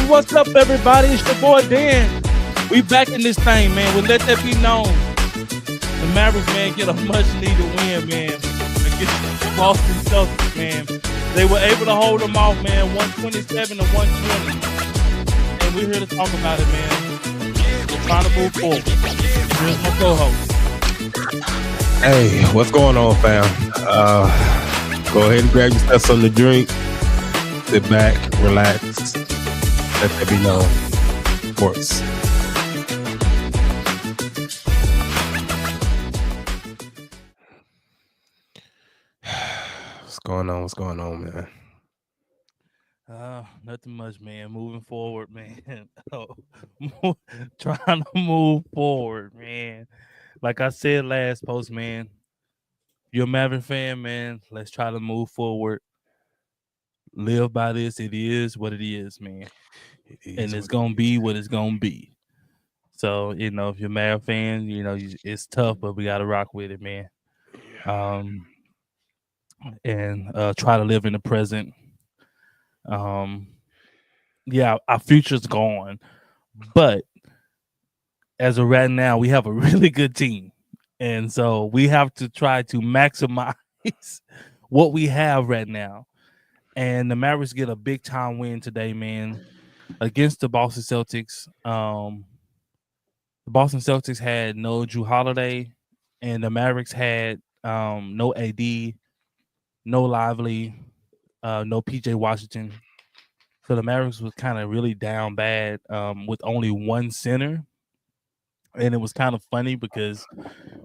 What's up, everybody? It's your boy Dan. We back in this thing, man. We'll let that be known. The Mavericks, man, get a much-needed win, man, against the Boston Celtics, man. They were able to hold them off, man, 127 to 120. And we're here to talk about it, man. We're trying to move forward. Here's my co-host. Hey, what's going on, fam? Go ahead and grab yourself something to drink. Sit back, relax. Let that be known, of course. What's going on, man? Nothing much, man. Moving forward, man. Trying to move forward, man. Like I said last post, man. You're a Maverick fan, man. Let's try to move forward. Live by this. It is what it is, man. And it's gonna be what it's gonna be. So, if you're a Maverick fan, it's tough, but we gotta rock with it, man. And try to live in the present. Our future's gone, but as of right now, we have a really good team, and so we have to try to maximize what we have right now. And the Mavericks get a big time win today, man, against the Boston Celtics. The Boston Celtics had no Drew Holiday, and the Mavericks had no AD, no Lively, no PJ Washington. So the Mavericks was kind of really down bad with only one center. And it was kind of funny because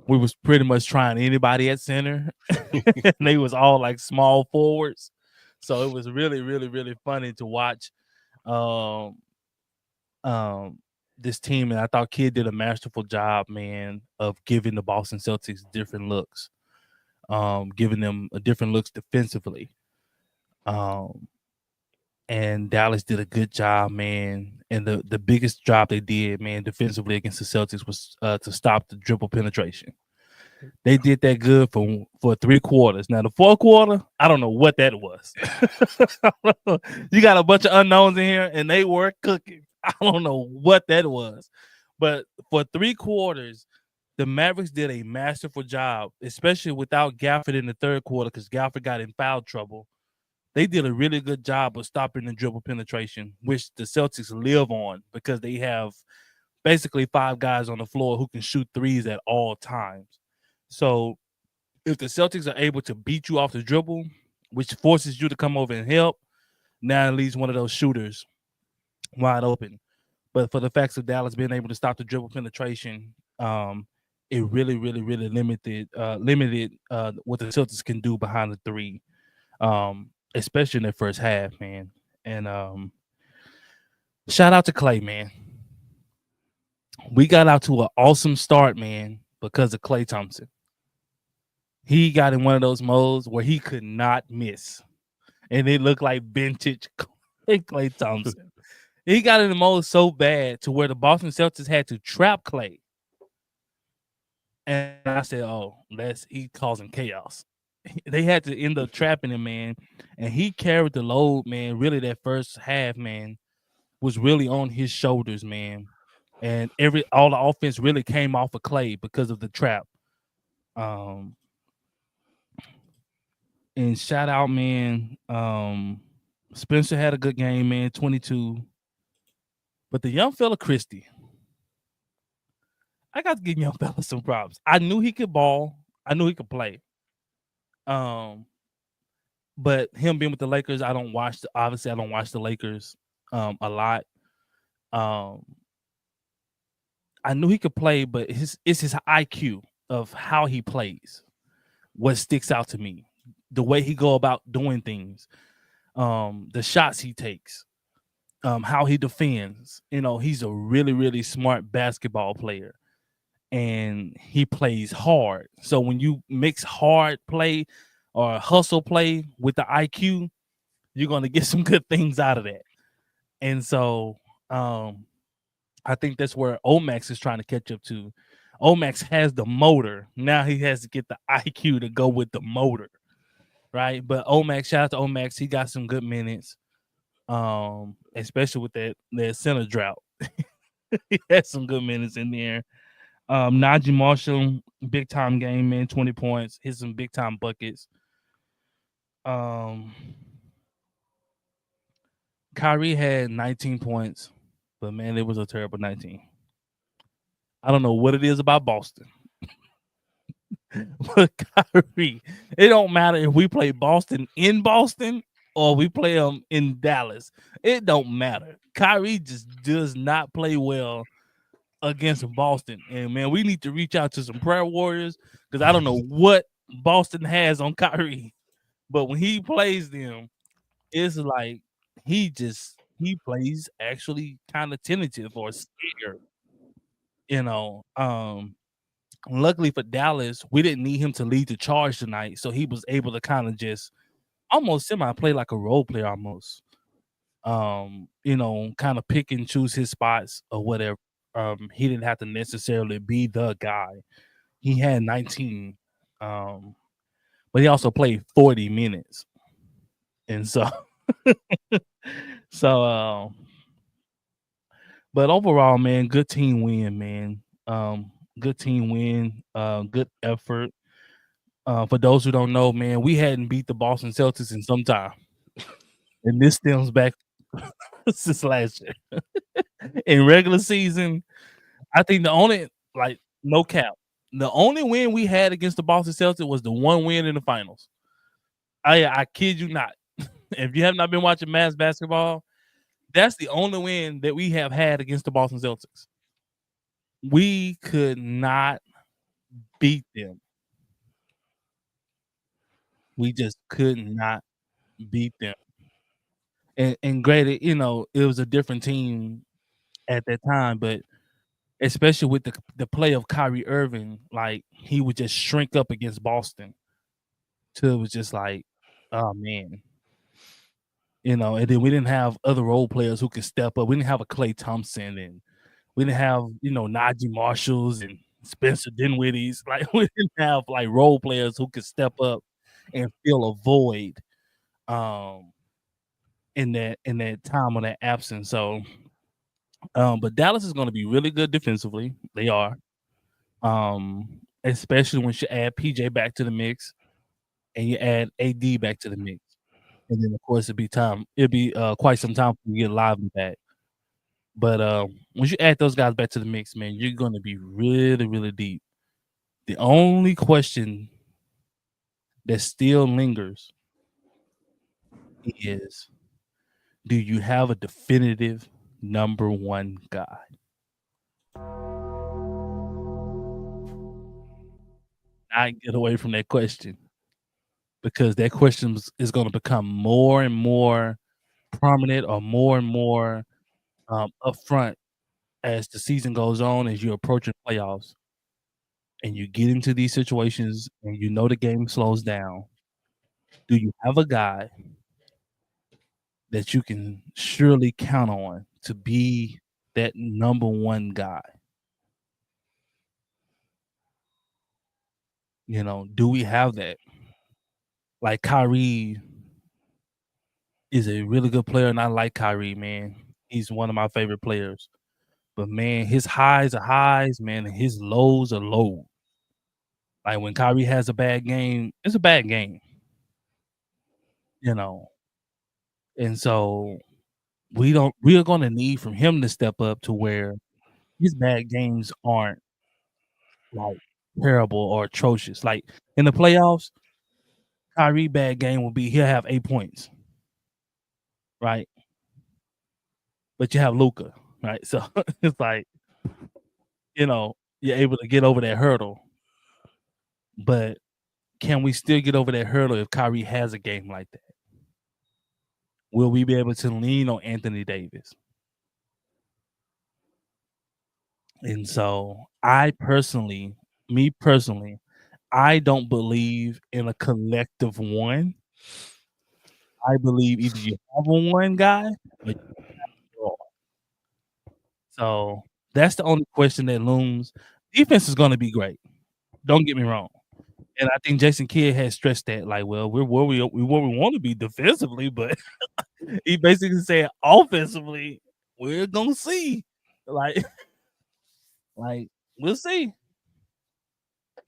we was pretty much trying anybody at center. And they was all like small forwards. So it was really, really, really funny to watch this team. And I thought Kid did a masterful job, man, of giving the Boston Celtics different looks, giving them different looks defensively. And Dallas did a good job, man. And the biggest job they did, man, defensively against the Celtics was to stop the dribble penetration. They did that good for 3 quarters. Now, the 4th quarter, I don't know what that was. You got a bunch of unknowns in here, and they were cooking. I don't know what that was. But for 3 quarters, the Mavericks did a masterful job, especially without Gafford in the 3rd quarter because Gafford got in foul trouble. They did a really good job of stopping the dribble penetration, which the Celtics live on because they have basically 5 guys on the floor who can shoot threes at all times. So if the Celtics are able to beat you off the dribble, which forces you to come over and help, now it leaves one of those shooters wide open. But for the facts of Dallas being able to stop the dribble penetration, it really, really, really limited what the Celtics can do behind the three. Especially in their first half, man. And shout out to Clay, man. We got out to an awesome start, man, because of Klay Thompson. He got in one of those modes where he could not miss. And it looked like vintage Klay Thompson. He got in the mode so bad to where the Boston Celtics had to trap Klay. And I said, he causing chaos. They had to end up trapping him, man. And he carried the load, man. Really, that first half, man, was really on his shoulders, man. And all the offense really came off of Klay because of the trap. And shout out, man. Spencer had a good game, man, 22. But the young fella, Christie, I got to give young fella some props. I knew he could ball. I knew he could play. But him being with the Lakers, I don't watch the Lakers a lot. I knew he could play, but it's his IQ of how he plays what sticks out to me. The way he go about doing things, the shots he takes, how he defends. He's a really, really smart basketball player. And he plays hard. So when you mix hard play or hustle play with the IQ, you're going to get some good things out of that. And so I think that's where Omax is trying to catch up to. Omax has the motor. Now he has to get the IQ to go with the motor. right? But Omax, shout out to Omax, he got some good minutes. Especially with that center drought. He had some good minutes in there. Najee Marshall, big time game, man, 20 points, hit some big time buckets. Kyrie had 19 points, but man, it was a terrible 19. I don't know what it is about Boston. But Kyrie, it don't matter if we play Boston in Boston or we play them in Dallas. It don't matter. Kyrie just does not play well against Boston. And man, we need to reach out to some prayer warriors because I don't know what Boston has on Kyrie. But when he plays them, it's like he plays actually kind of tentative or scared, you know. Luckily for Dallas, we didn't need him to lead the charge tonight, so he was able to kind of just almost semi-play like a role player almost. Kind of pick and choose his spots or whatever. He didn't have to necessarily be the guy. He had 19, but he also played 40 minutes. And so but overall, man, good team win, man. Good team win, good effort. For those who don't know, man, we hadn't beat the Boston Celtics in some time. And this stems back since last year. In regular season, I think the only, like, no cap, the only win we had against the Boston Celtics was the one win in the finals. I kid you not. If you have not been watching Mavs basketball, that's the only win that we have had against the Boston Celtics. We could not beat them. We just could not beat them. And granted, it was a different team at that time, but especially with the play of Kyrie Irving, like he would just shrink up against Boston. So it was just like, oh man. And then we didn't have other role players who could step up. We didn't have a Klay Thompson, and we didn't have, Najee Marshalls and Spencer Dinwiddie's. Like we didn't have like role players who could step up and fill a void in that time, on that absence. So but Dallas is going to be really good defensively. They are. Especially when you add PJ back to the mix and you add AD back to the mix. And then of course it'll be quite some time for you to get Lively back. But once you add those guys back to the mix, man, you're gonna be really, really deep. The only question that still lingers is, do you have a definitive number one guy? I get away from that question because that question is going to become more and more prominent or more and more upfront as the season goes on, as you approach the playoffs and you get into these situations and the game slows down. Do you have a guy that you can surely count on to be that number one guy? Do we have that? Like Kyrie is a really good player, and I like Kyrie, man. He's one of my favorite players. But man, his highs are highs, man, and his lows are low. Like when Kyrie has a bad game, it's a bad game. And so we are gonna need from him to step up to where his bad games aren't like terrible or atrocious. Like in the playoffs, Kyrie bad game will be he'll have 8 points. Right? But you have Luka, right? So it's like, you're able to get over that hurdle. But can we still get over that hurdle if Kyrie has a game like that? Will we be able to lean on Anthony Davis? And so me personally, I don't believe in a collective one. I believe either you have a one guy or you have all. So that's the only question that looms. Defense is going to be great. Don't get me wrong. And I think Jason Kidd has stressed that, like, well, we're where we want to be defensively, but he basically said offensively, we're gonna see. Like, like we'll see.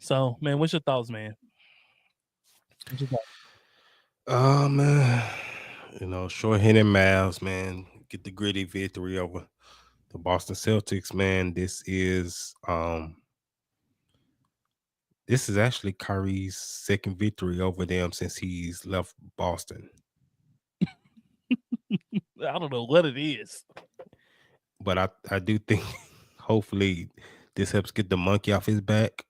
So, man, what's your thoughts, man? What's your thoughts? Man, shorthanded Mavs, man, get the gritty victory over the Boston Celtics, man. This is actually Kyrie's second victory over them since he's left Boston. I don't know what it is. But I do think hopefully this helps get the monkey off his back.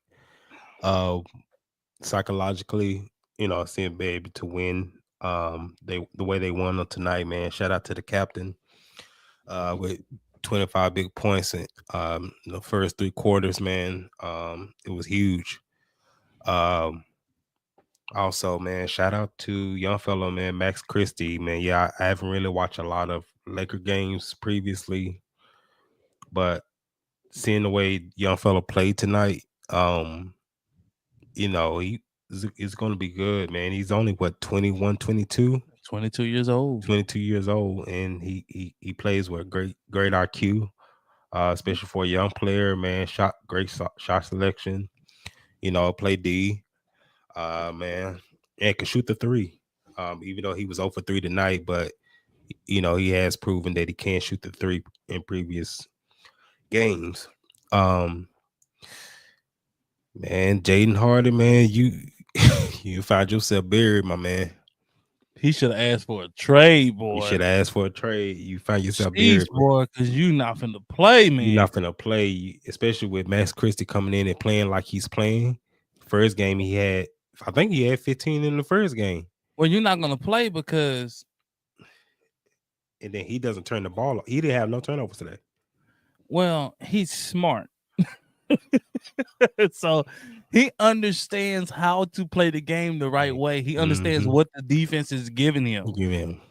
Psychologically, seeing be able to win. The way they won on tonight, man. Shout out to the captain. With 25 big points in the first 3 quarters, man. It was huge. Also, man, shout out to young fellow, man, Max Christie, man. Yeah, I haven't really watched a lot of Laker games previously, but seeing the way young fellow played tonight, he's going to be good, man. He's only what 21, 22? 22 years old. 22 years old, and he plays with great IQ, especially for a young player, man. Great shot selection. Play D, man, and can shoot the 3. Even though he was 0 for 3 tonight, but he has proven that he can shoot the 3 in previous games. Man, Jaden Harden, man, you found yourself buried, my man. He should have asked for a trade, boy. You should have asked for a trade. You find yourself buried, buried, boy, because you not finna play, man. You're not finna play, especially with Max Christie coming in and playing like he's playing. First game I think he had 15 in the first game. Well, you're not gonna play because, and then he doesn't turn the ball. He didn't have no turnovers today. Well, he's smart. So he understands how to play the game the right way. He understands what the defense is giving him.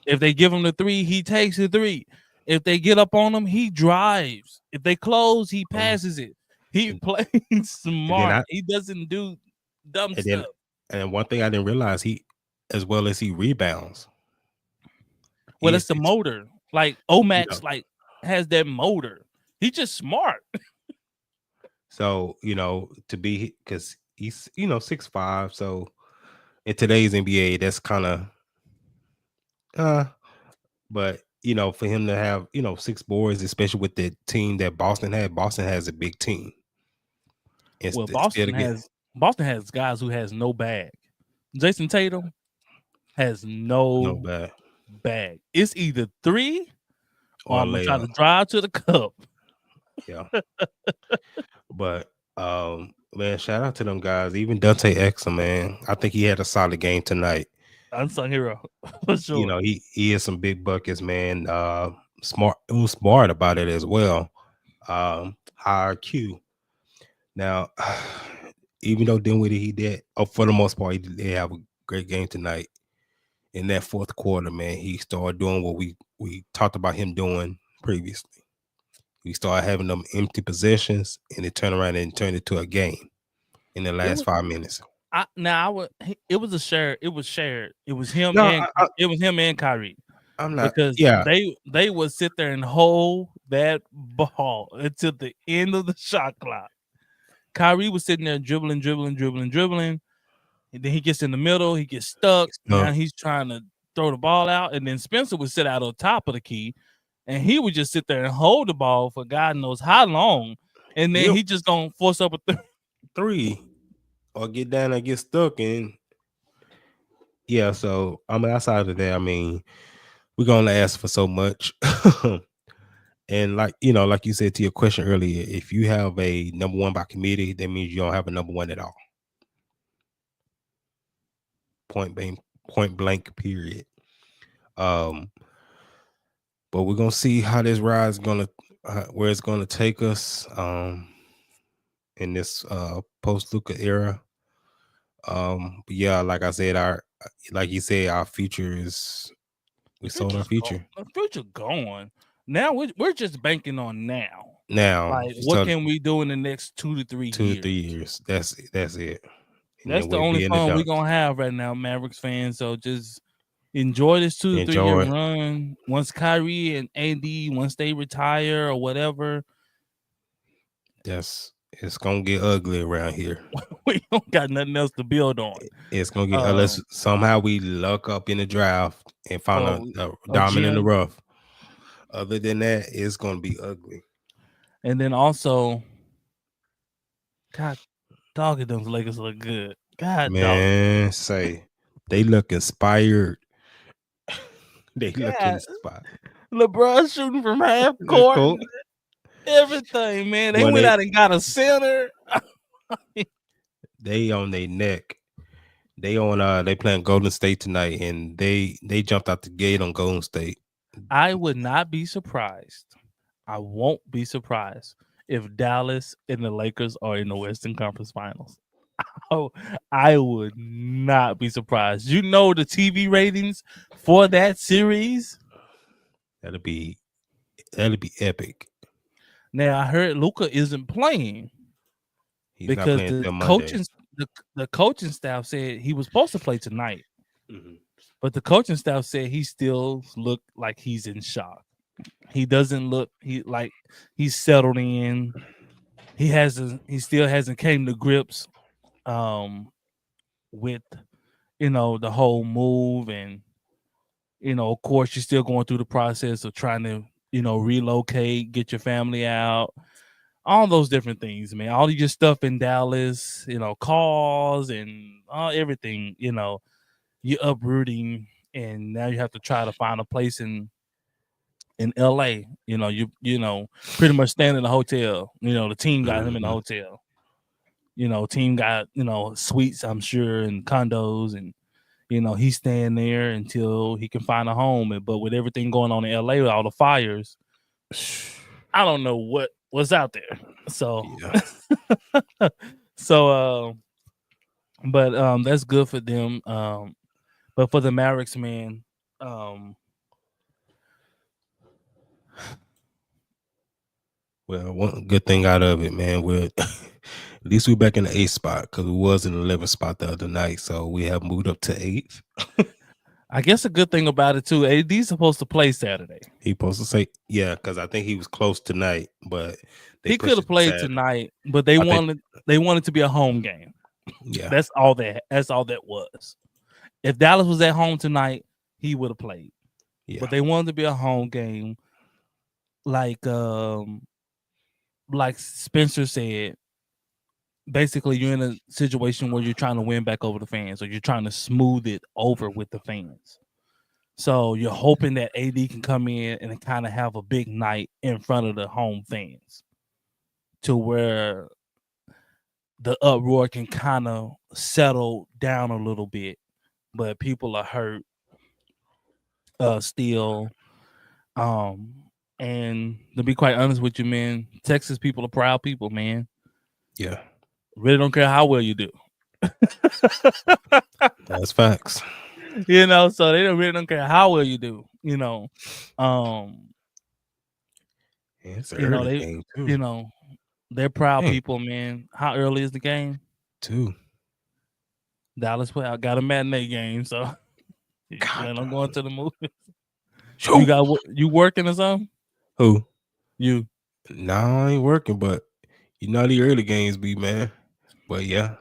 If they give him the 3, he takes the 3. If they get up on him, he drives. If they close, he passes it. He plays smart. He doesn't do dumb stuff. And one thing I didn't realize, as well as he rebounds. Well, that's the motor. Like Omax, has that motor. He's just smart. So, to be, because he's, 6'5", so in today's NBA, that's kind of, but, for him to have, 6 boards, especially with the team that Boston has a big team. Well, Boston has guys who has no bag. Jason Tatum has no bag. It's either 3 or I'm going to try to drive to the cup. Yeah. But man, shout out to them guys. Even Dante Exum, man. I think he had a solid game tonight. Unsung hero, for sure. He has some big buckets, man. Smart about it as well. High IQ. Now, even though Dinwiddie he did, for the most part, he did have a great game tonight. In that fourth quarter, man, he started doing what we talked about him doing previously. We started having them empty possessions, and it turned around and turned it to a game in the last 5 minutes. It was shared. It was him and Kyrie. Because they would sit there and hold that ball until the end of the shot clock. Kyrie was sitting there dribbling. And then he gets in the middle, he gets stuck. Now he's trying to throw the ball out, and then Spencer would sit out on top of the key. And he would just sit there and hold the ball for God knows how long. And then he just going to force up a 3 or get down and get stuck. And yeah, so outside of that, we're going to ask for so much. And like you said to your question earlier, if you have a number 1 by committee, that means you don't have a number 1 at all. Point blank, period. But we're gonna see how this ride is where it's gonna take us in this post Luka era. But yeah, like I said, our future is sold our future. Our future going. Now we're just banking on now. Now, like what can we do in the next 2 to 3 years? 2 to 3 years. That's it. and That's then the we'll only be in the fun we're dumps. gonna have right now, Mavericks fans. So just enjoy this 2 to 3 year Enjoy. run. Once Kyrie and AD, once they retire or whatever, It's gonna get ugly around here. we don't got nothing else to build on. It's gonna get unless Um, somehow we luck up in the draft and find or a a diamond in the gym, rough. Other than that, it's gonna be ugly. and then also, God, dog, it those Lakers look good. God, dog, Man, say they look inspired. They look God, inspired. LeBron shooting from half Look, court, cool. everything, man. They Well, went out and got a center. they on their neck. They on they playing Golden State tonight, and they jumped out the gate on Golden State. I would not be surprised. I won't be surprised if Dallas and the Lakers are in the Western Conference Finals. Oh, I would not be surprised. You know the TV ratings for that series. That'll be epic. Now I heard Luka isn't playing He's not because playing the till Monday. coaching staff said he was supposed to play tonight, but the coaching staff said he still looked like he's in shock. He doesn't look like he's settled in. He still hasn't came to grips with the whole move, and of course you're still going through the process of trying to relocate, get your family out, all those different things, man. All of your stuff in Dallas, calls and everything, you're uprooting, and now you have to try to find a place in LA. You pretty much staying in the hotel. The team got him in the hotel. Team got suites, I'm sure, and condos, and he's staying there until he can find a home. But with everything going on in LA with all the fires, I don't know what's out there. So Yeah. but that's good for them. But for the Mavericks, man, well, one good thing out of it, man, we're at least we're back in the 8th spot, because we was in the 11th spot the other night, so we have moved up to 8th. I guess a good thing about it too, AD's supposed to play Saturday. He supposed to say, yeah, because I think he was close tonight, but he could have played tonight, but they wanted to be a home game. Yeah, that's all that was. If Dallas was at home tonight, he would have played. Yeah. But they wanted to be a home game, like Spencer said. Basically, you're in a situation where you're trying to win back over the fans, or you're trying to smooth it over with the fans. So you're hoping that AD can come in and kind of have a big night in front of the home fans, to where the uproar can kind of settle down a little bit, but people are hurt still. And to be quite honest with you, man, Texas people are proud people, man. Yeah. Really don't care how well you do. That's facts. So they really don't care how well you do. It's an early game too. They're proud people, man. How early is the game? 2. Dallas got a matinee game, so I'm going to the movies. Sure. You working or something? Who? You? Nah, I ain't working, but the early games be, man. But yeah.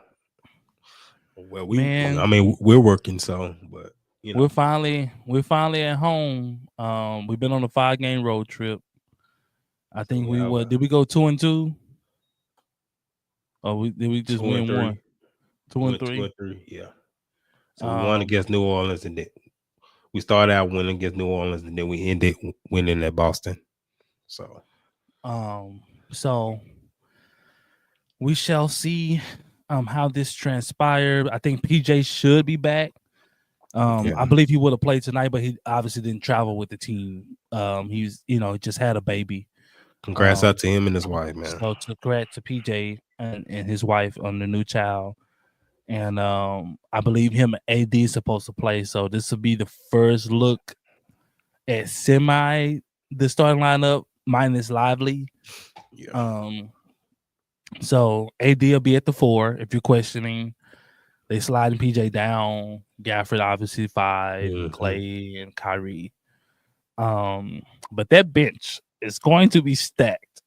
Well, we're working, so, but we're finally at home. We've been on a 5-game road trip. I think did we go 2-2? Or did we just win 1? 2-3? 2-3, yeah. So we won against New Orleans, and then we started out winning against New Orleans, and then we ended winning at Boston. So we shall see how this transpired. I think PJ should be back. I believe he would have played tonight, but he obviously didn't travel with the team. He's just had a baby. Congrats out to him and his wife, man. So congrats to PJ and his wife on the new child. And I believe him and AD is supposed to play. So this will be the first look at the starting lineup minus Lively. Yeah. So AD will be at the 4 if you're questioning. They sliding PJ down. Gafford obviously 5, Mm-hmm. Clay and Kyrie. But that bench is going to be stacked.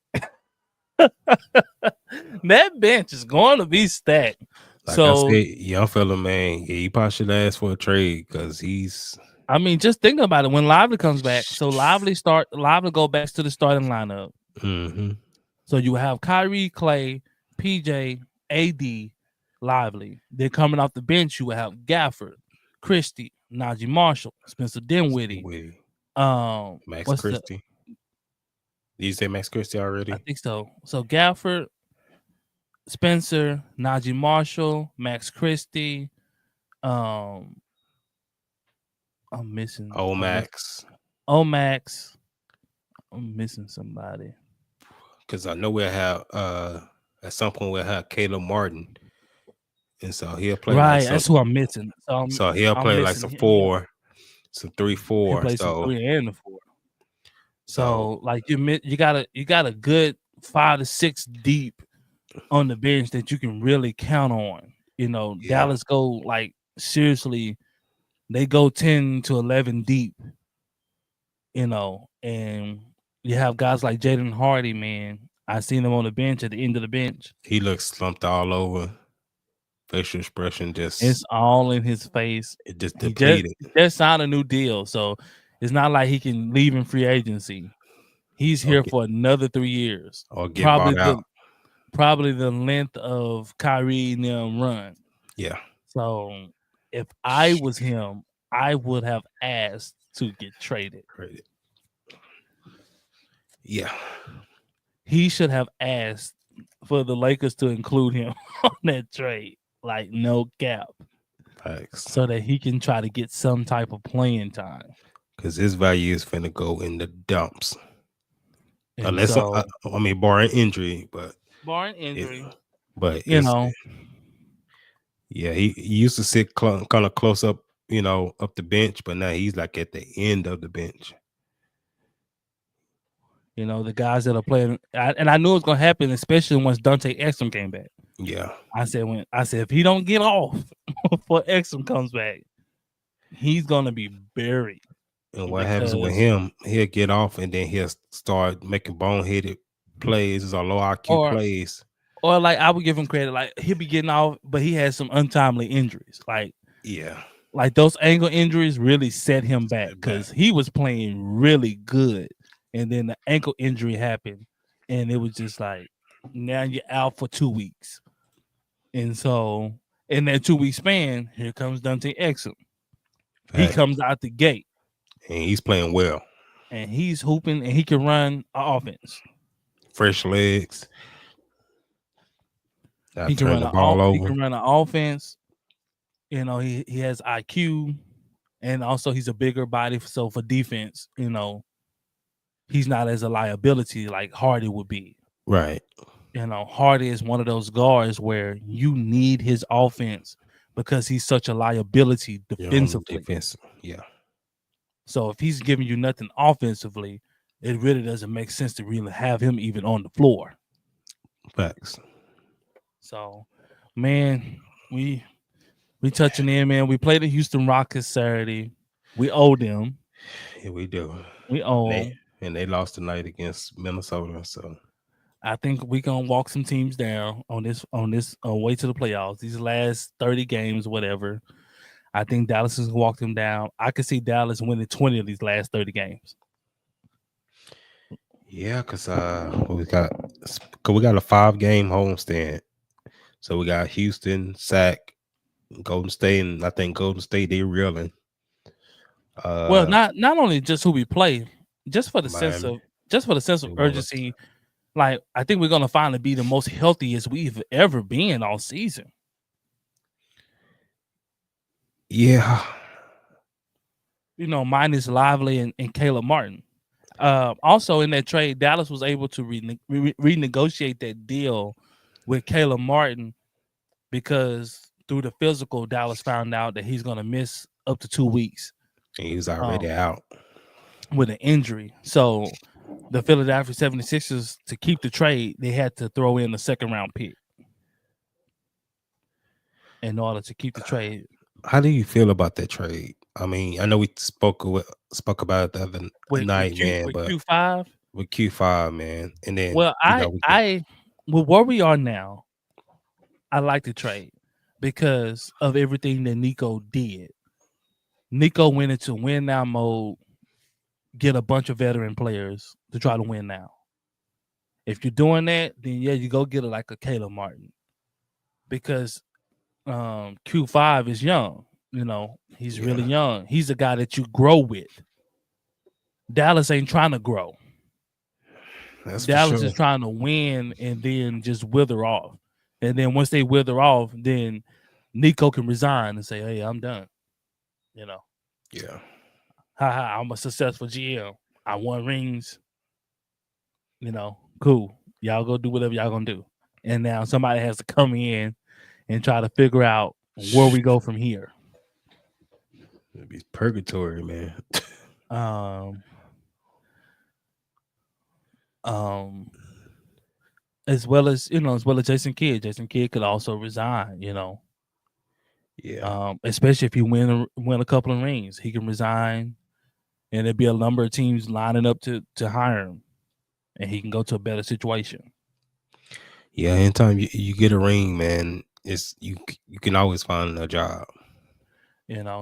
That bench is going to be stacked. Like I said, young fella, man, yeah, he probably should ask for a trade because he's. I mean, just think about it. When Lively comes back, so Lively go back to the starting lineup. Mm-hmm. So you have Kyrie, Clay, PJ, AD, Lively. Then coming off the bench, you will have Gafford, Christie, Najee Marshall, Spencer Dinwiddie. Max What's Christie. Did you say Max Christie already? I think so. So Gafford, Spencer, Najee Marshall, Max Christie. I'm missing Max. Max. I'm missing somebody. Because I know we'll have at some point we'll have Caleb Martin. And so he'll play right. That's who I'm missing. So he'll play like some 4, some 3-4. He'll play some 3 and the 4. So like you got a good 5 to 6 deep on the bench that you can really count on. Dallas go like seriously, they go 10 to 11 deep. And you have guys like Jaden Hardy, man. I seen him on the bench at the end of the bench. He looks slumped all over. Facial expression it's all in his face. It just depleted. He just signed a new deal, so it's not like he can leave in free agency. He's here for another 3 years. Or get bought out. Probably the length of Kyrie and them run. Yeah. So if I was him, I would have asked to get traded. Yeah. He should have asked for the Lakers to include him on that trade. Like no cap. Thanks. So that he can try to get some type of playing time. Because his value is finna go in the dumps. And unless barring injury, but yeah, he used to sit kind of close up, up the bench, but now he's like at the end of the bench. The guys that are playing, and I knew it was gonna happen, especially once Dante Exum came back. Yeah, I said if he don't get off before Exum comes back, he's gonna be buried. And what happens with him? He'll get off, and then he'll start making boneheaded plays or low IQ plays. Or like I would give him credit, like he'll be getting off, but he has some untimely injuries. Like those ankle injuries really set him back because he was playing really good, and then the ankle injury happened, and it was just like now you're out for 2 weeks, and so in that 2 week span, here comes Dante Exum. He comes out the gate, and he's playing well, and he's hooping, and he can run offense. Fresh legs. He can run the ball over. He can run an offense. He has IQ, and also he's a bigger body. So for defense, he's not as a liability like Hardy would be. Right. Hardy is one of those guards where you need his offense because he's such a liability defensively. Yeah. So if he's giving you nothing offensively, it really doesn't make sense to really have him even on the floor. Facts. So, man, we touching in, man. We played the Houston Rockets Saturday. We owe them. Yeah, we do. We owe them. And they lost tonight against Minnesota. So I think we're gonna walk some teams down on this way to the playoffs. These last 30 games, whatever. I think Dallas is gonna walk them down. I could see Dallas winning 20 of these last 30 games. Yeah, because we got a 5-game homestand. So we got Houston, Sac, Golden State, and I think Golden State, they reeling. Well, not only just who we play, just for the sense of urgency. Like I think we're gonna finally be the most healthiest we've ever been all season. Yeah. Minus Lively and Caleb Martin. Also in that trade, Dallas was able to renegotiate that deal with Caleb Martin because through the physical, Dallas found out that he's going to miss up to 2 weeks. And he's already out with an injury. So the Philadelphia 76ers, to keep the trade, they had to throw in a second-round pick. in order to keep the trade. How do you feel about that trade? I mean, I know we spoke about it the other night, man, With but Q5, with Q5, man, and then well, with where we are now, I like the trade because of everything that Nico did. Nico went into win now mode, get a bunch of veteran players to try to win now. If you're doing that, then yeah, you go get it like a Caleb Martin because Q5 is young. You know, he's really young. He's a guy that you grow with. Dallas ain't trying to grow. that's for Dallas sure. is trying to win and then just wither off. And then once they wither off, then Nico can resign and say, "Hey, I'm done." You know, Yeah, I'm a successful GM. I won rings. You know, cool. Y'all go do whatever y'all gonna do. And now somebody has to come in and try to figure out where we go from here. it'd be purgatory, man. Um, um, as well as Jason Kidd. Jason Kidd could also resign. Yeah, Especially if he win a couple of rings, he can resign, and there'd be a number of teams lining up to hire him, and he can go to a better situation. yeah. Anytime you get a ring, man, it's you can always find a job.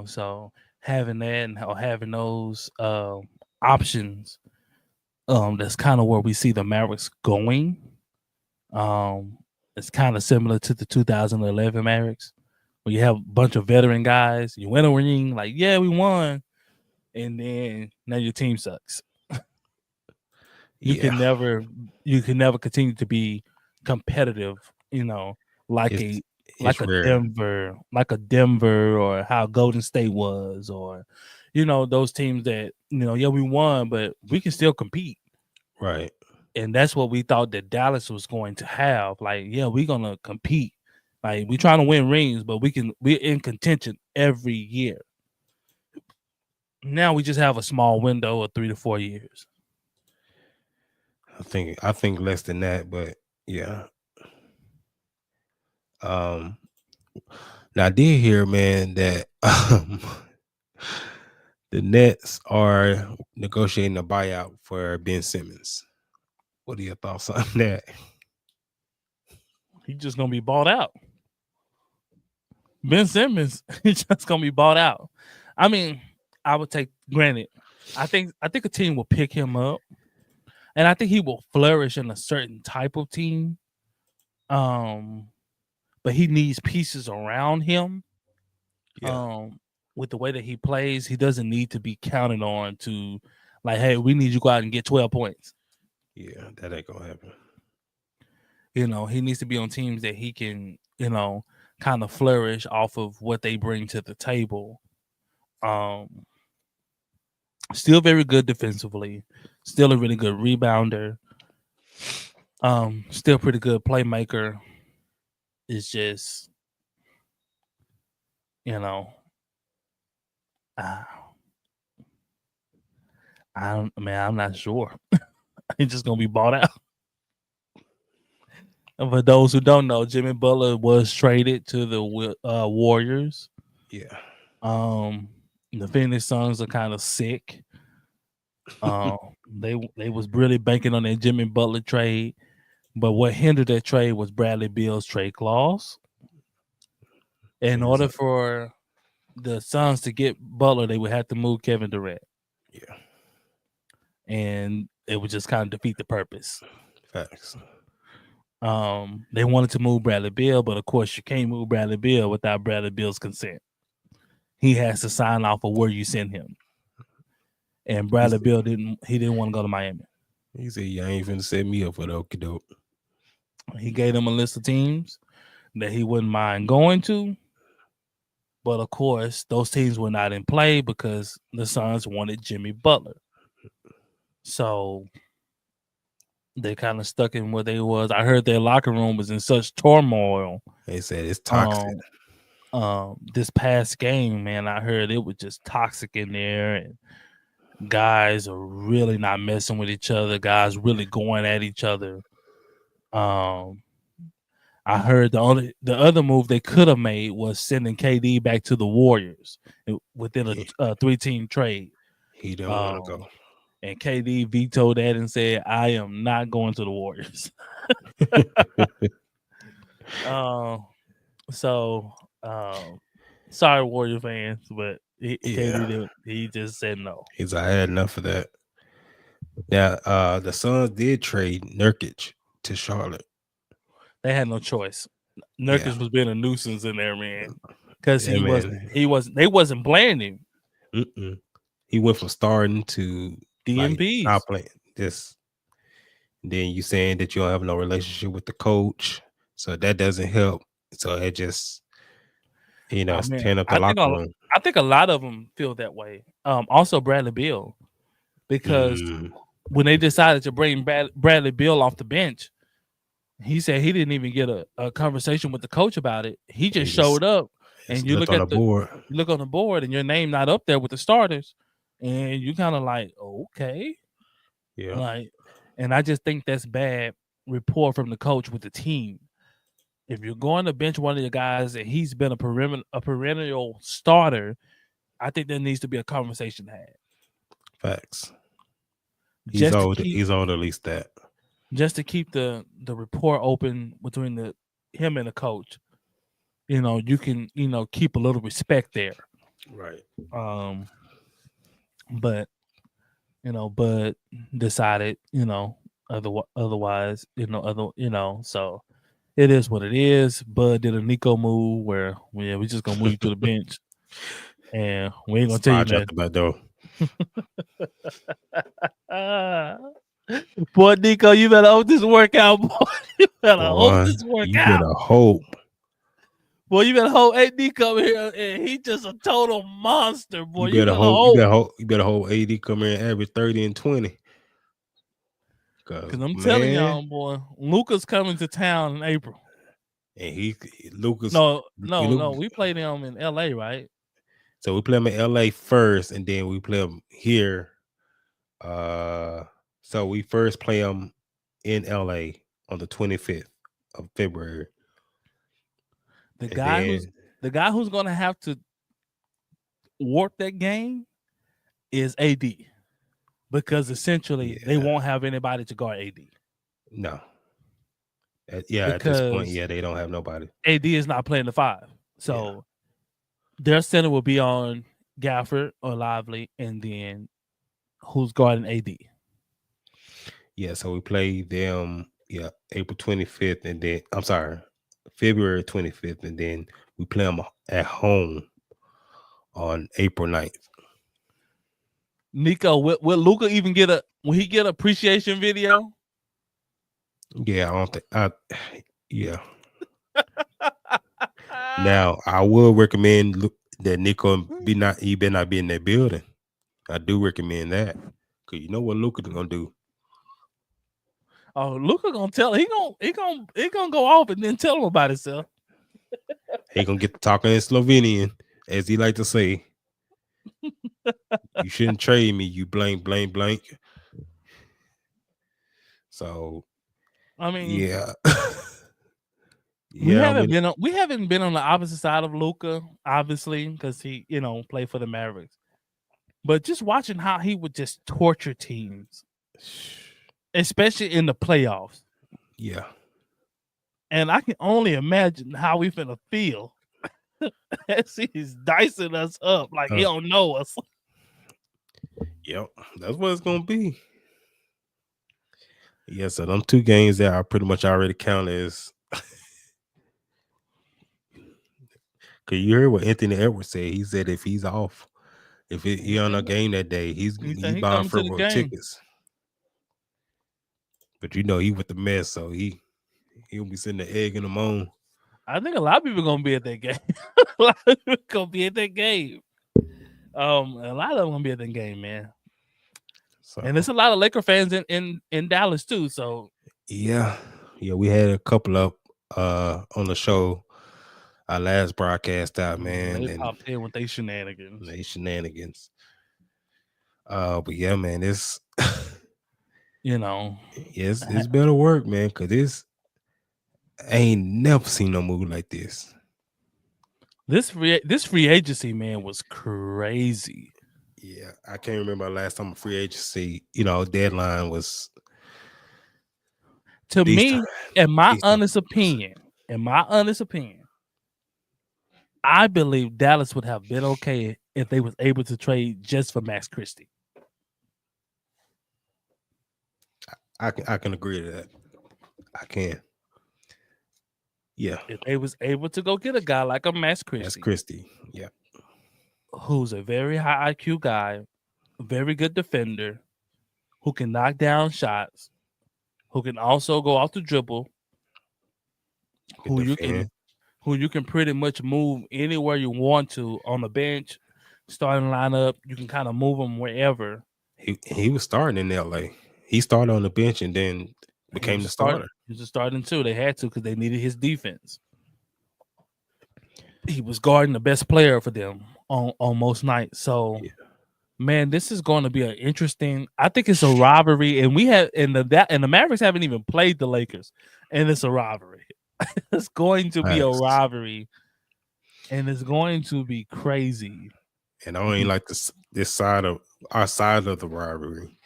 So having that and having those options, that's kind of where we see the Mavericks going. It's kind of similar to the 2011 Mavericks, where you have a bunch of veteran guys. You win a ring, like, yeah, we won, and then now your team sucks. You can never continue to be competitive, like it's a it's rare. Denver or how Golden State was, or those teams that yeah, we won, but we can still compete. Right. And that's what we thought that Dallas was going to have. Like, yeah, we're gonna compete. Like, we're trying to win rings, but we're in contention every year. Now we just have a small window of 3 to 4 years. I think less than that, but yeah. Um Now I did hear, man, that the Nets are negotiating a buyout for Ben Simmons. What are your thoughts on that? He's just gonna be bought out. Ben Simmons, he's just gonna be bought out. I mean, I would take granted. I think a team will pick him up, and I think he will flourish in a certain type of team. But he needs pieces around him. Yeah. With the way that he plays, he doesn't need to be counted on to, like, hey, we need you to go out and get 12 points. Yeah, that ain't gonna happen. He needs to be on teams that he can, kind of flourish off of what they bring to the table. Still very good defensively, still a really good rebounder, still pretty good playmaker. It's just, I'm not sure. He's just gonna be bought out. And for those who don't know, Jimmy Butler was traded to the Warriors. Yeah. The Phoenix Suns are kind of sick. They was really banking on that Jimmy Butler trade, but what hindered that trade was Bradley Beal's trade clause. In order for the Suns to get Butler, they would have to move Kevin Durant. Yeah. And it would just kind of defeat the purpose. Facts. They wanted to move Bradley Beal, but of course you can't move Bradley Beal without Bradley Beal's consent. He has to sign off of where you send him. And Bradley Beal didn't want to go to Miami. He said, "You ain't finna set me up for the okie doke." He gave them a list of teams that he wouldn't mind going to. But of course, those teams were not in play because the Suns wanted Jimmy Butler. So they kind of stuck in where they was. I heard their locker room was in such turmoil. They said it's toxic. This past game, man, I heard it was just toxic in there, and guys are really not messing with each other. Guys really going at each other. I heard the other move they could have made was sending KD back to the Warriors within a 3-team trade. He didn't want to go. And KD vetoed that and said, "I am not going to the Warriors." So sorry, Warrior fans, but KD he just said no. I had enough of that. Now, the Suns did trade Nurkic to Charlotte. They had no choice. Nurkic was being a nuisance in there, man, because they wasn't playing him. He went from starting to DMPs. Not playing this. Then you saying that you don't have no relationship with the coach, so that doesn't help. So it just, tearing up the locker room. I think a lot of them feel that way. Also Bradley Beal, because when they decided to bring Bradley Beal off the bench, he said he didn't even get a conversation with the coach about it. He just showed up, and you look at board. You look on the board, and your name not up there with the starters, and you kind of like, okay, and I just think that's bad rapport from the coach with the team. If you're going to bench one of the guys and he's been a perennial starter, I think there needs to be a conversation had. Facts. He's owed at least that. Just to keep the rapport open between him and the coach. You can keep a little respect there. Right. But decided, otherwise, so it is what it is. Bud did a Nico move where we're just gonna move you to the bench, and we ain't gonna tell you nothing. About though. Boy, Nico, you better hope this work out, boy. You better hope this work out. You better hope. Boy, you better hope AD come here and he just a total monster, boy. You better hope. You better hope AD come here and average 30 and 20. Because I'm telling y'all, boy, Luka's coming to town in April. And Luka's No, we played him in LA, right? So we play him in LA first, and then we play him here. So we first play him in LA on the 25th of February. The guy who's gonna have to warp that game is AD, because essentially they won't have anybody to guard AD. No. At this point, they don't have nobody. AD is not playing the 5, so their center will be on Gafford or Lively, and then who's guarding AD? Yeah, so we play them April 25th, and then February 25th, and then we play them at home on April 9th. Nico, will Luka even get will he get an appreciation video? Yeah, I don't think Now, I will recommend that Nico better not be in that building. I do recommend that, because you know what Luka's gonna do. Oh, Luka gonna tell he gonna go off and then tell him about himself. He gonna get to talking in Slovenian, as he like to say. You shouldn't trade me, you blank, blank, blank. So, I mean, we haven't been on the opposite side of Luka, obviously, because he played for the Mavericks. But just watching how he would just torture teams, especially in the playoffs. Yeah. And I can only imagine how we finna feel as he's dicing us up like he don't know us. Yep, that's what it's gonna be. Yeah, so them 2 games that I pretty much already counted as. Cause you heard what Anthony Edwards said. He said if he's off, if he on a game that day, he's buying football tickets. But he with the mess, so he'll be sending the egg in the moon. I think a lot of people are gonna be at that game. A lot of people gonna be at that game. A lot of them gonna be at that game, man. So, and there's a lot of Laker fans in Dallas too. So yeah, we had a couple up on the show. Our last broadcast out, man. They popped in with their shenanigans. But yeah, man, it's it's better work, man, because I ain't never seen no movie like this. This free agency, man, was crazy. Yeah, I can't remember last time a free agency, deadline was To these me, times. in my These times. honest opinion, I believe Dallas would have been okay if they was able to trade just for Max Christie. I can agree to that. I can. Yeah, If they was able to go get a guy like a Max that's Christie, Christie. Yeah, who's a very high IQ guy, very good defender, who can knock down shots, who can also go off the dribble, good defend. who you can pretty much move anywhere you want to on the bench, starting lineup. You can kind of move him wherever. He was starting in LA. He started on the bench and then became the starter. He was starting too. They had to because they needed his defense. He was guarding the best player for them on most nights. So, man, this is going to be an interesting. I think it's a rivalry, and the Mavericks haven't even played the Lakers, and it's a rivalry. It's going to be a rivalry, and it's going to be crazy. And I don't even like this side of our side of the rivalry.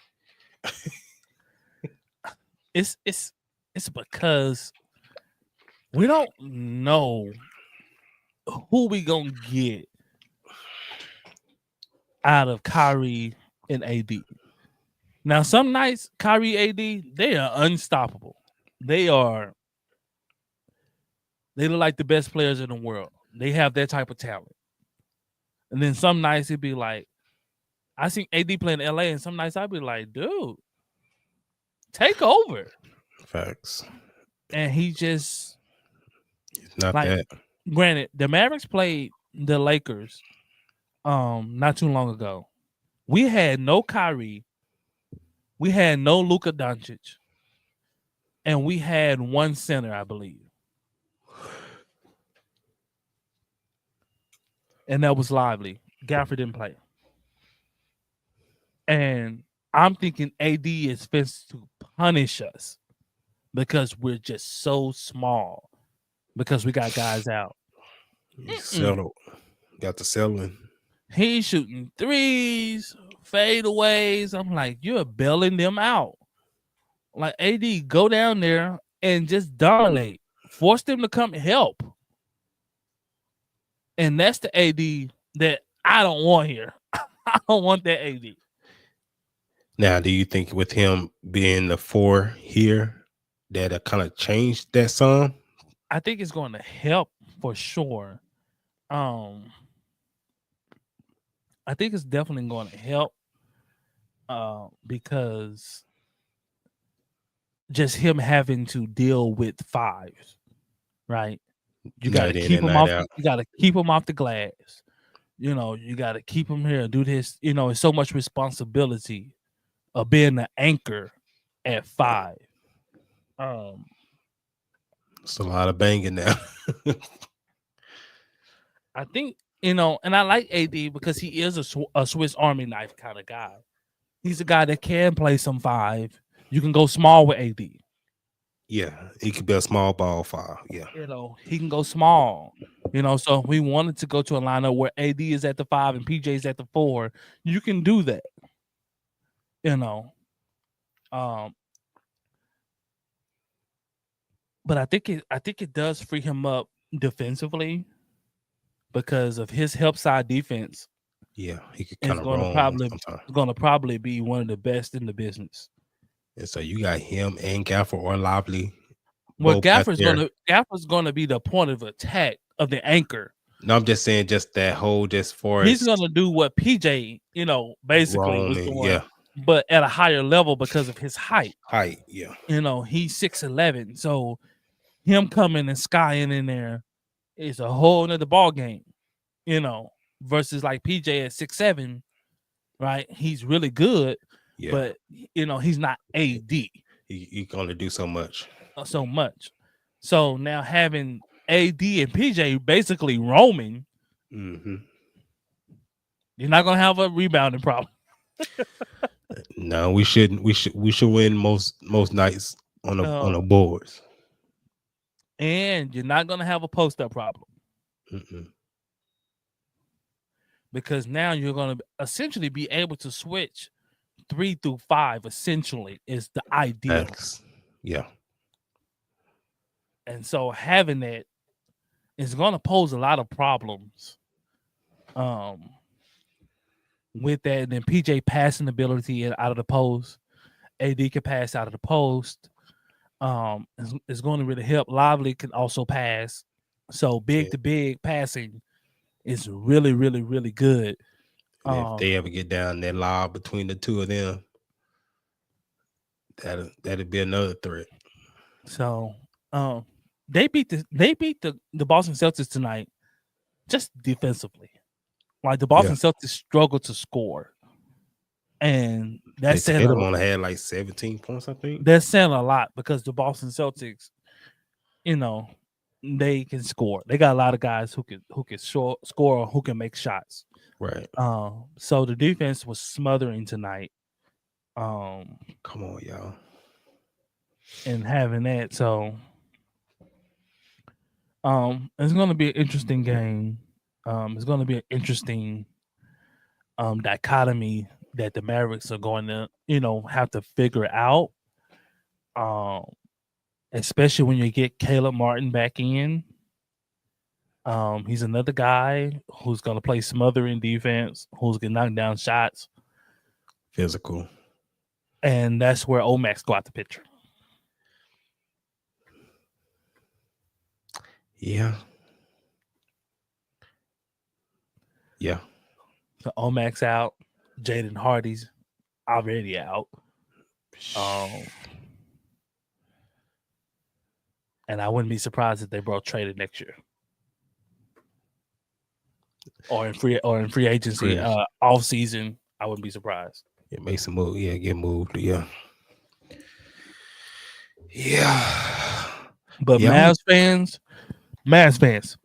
It's because we don't know who we gonna get out of Kyrie and AD. Now, some nights Kyrie AD, they are unstoppable. They look like the best players in the world. They have that type of talent. And then some nights it'd be like, I seen AD play in LA, and some nights I'd be like, dude, take over. Facts. And he just not like that. Granted, the Mavericks played the Lakers not too long ago. We had no Kyrie, we had no Luka Doncic, and we had one center, I believe. And that was Lively. Gafford didn't play. And I'm thinking AD is supposed to punish us because we're just so small because we got guys out. Settled. Got the settling. He's shooting threes, fadeaways. I'm like, you're bailing them out. Like, AD, go down there and just dominate. Force them to come help. And that's the AD that I don't want here. I don't want that AD. Now, do you think with him being the 4 here that kind of changed that some? I think it's going to help for sure. I think it's definitely going to help because just him having to deal with 5s, right? You got to keep him off. You got to keep him off the glass. You got to keep him here. Do this. It's so much responsibility of being the anchor at 5. It's a lot of banging now. I think and I like AD because he is a Swiss Army knife kind of guy. He's a guy that can play some 5. You can go small with AD. Yeah, he could be a small ball 5. Yeah, he can go small. So if we wanted to go to a lineup where AD is at the 5 and PJ is at the 4, you can do that. But I think it does free him up defensively because of his help side defense. Yeah, he could kind of going to probably be one of the best in the business. And so you got him and Gafford or Lively. Well, Gafford's gonna be the point of attack of the anchor. No, I'm just saying, just that whole for he's gonna do what PJ, basically was doing. Yeah. But at a higher level because of his height. Yeah. He's 6'11", so him coming and skying in there is a whole nother ball game. Versus like PJ at 6'7", right? He's really good. Yeah. But he's not AD. He's gonna do so much. So now having AD and PJ basically roaming, you're not gonna have a rebounding problem. No, we shouldn't. We should win most nights on the boards. And you're not going to have a post-up problem. Because now you're going to essentially be able to switch 3 through 5, essentially, is the ideal. Yeah. And so having that is going to pose a lot of problems with that. And then PJ passing ability out of the post. AD can pass out of the post. Is going to really help. Lively can also pass. So big to big passing is really, really, really good. If they ever get down that lob between the two of them, that'd be another threat. So they beat the Boston Celtics tonight just defensively. Like the Boston Celtics struggled to score. And that's saying Tatum only had like 17 points, I think. That's saying a lot because the Boston Celtics, they can score. They got a lot of guys who can score or who can make shots. Right. So the defense was smothering tonight. Come on, y'all. And having that, so it's going to be an interesting game. It's going to be an interesting dichotomy that the Mavericks are going to, have to figure out. Especially when you get Caleb Martin back in. He's another guy who's going to play smothering defense, who's going to knock down shots. Physical. And that's where Omax go out the picture. Yeah. So Omax out. Jaden Hardy's already out. And I wouldn't be surprised if they both traded next year. Or in free agency, off season, I wouldn't be surprised. It makes a move. Yeah, get moved. Yeah. But Mavs fans,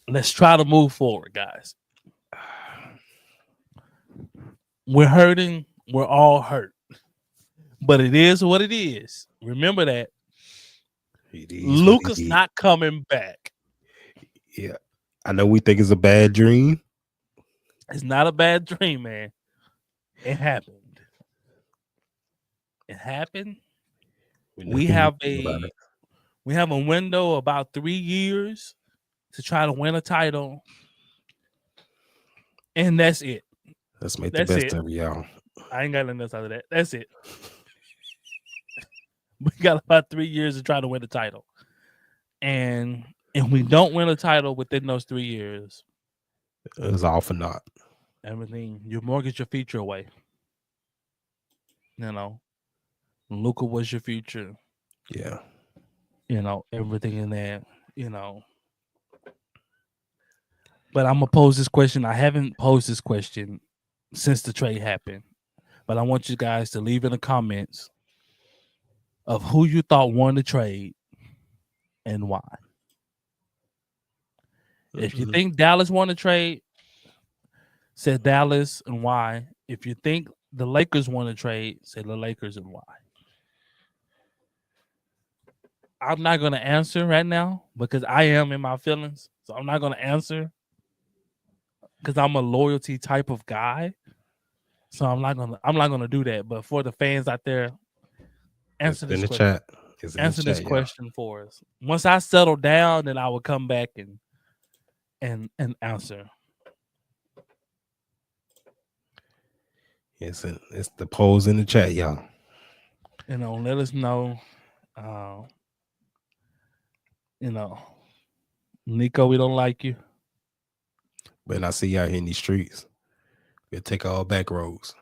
let's try to move forward, guys. We're hurting. We're all hurt. But it is what it is. Remember that. Luka's not coming back. Yeah. I know we think it's a bad dream. It's not a bad dream, man. It happened. We have a window about 3 years to try to win a title. And that's it. Let's make the best of it, y'all. I ain't got nothing else out of that. That's it. We got about 3 years to try to win the title. And if we don't win a title within those 3 years, it's all for naught. Everything, you mortgage your future away. Luka was your future. Yeah. Everything in there, But I'm going to pose this question. I haven't posed this question since the trade happened. But I want you guys to leave in the comments of who you thought won the trade and why. If you think Dallas won the trade, say Dallas and why. If you think the Lakers won the trade, say the Lakers and why. I'm not going to answer right now because I am in my feelings. So I'm not going to answer because I'm a loyalty type of guy. So I'm not gonna do that. But for the fans out there, answer this question. Answer this question for us. Once I settle down, then I will come back and answer. It's the polls in the chat, y'all. Let us know. Nico, we don't like you. But I see y'all here in these streets. We'll take all back roads.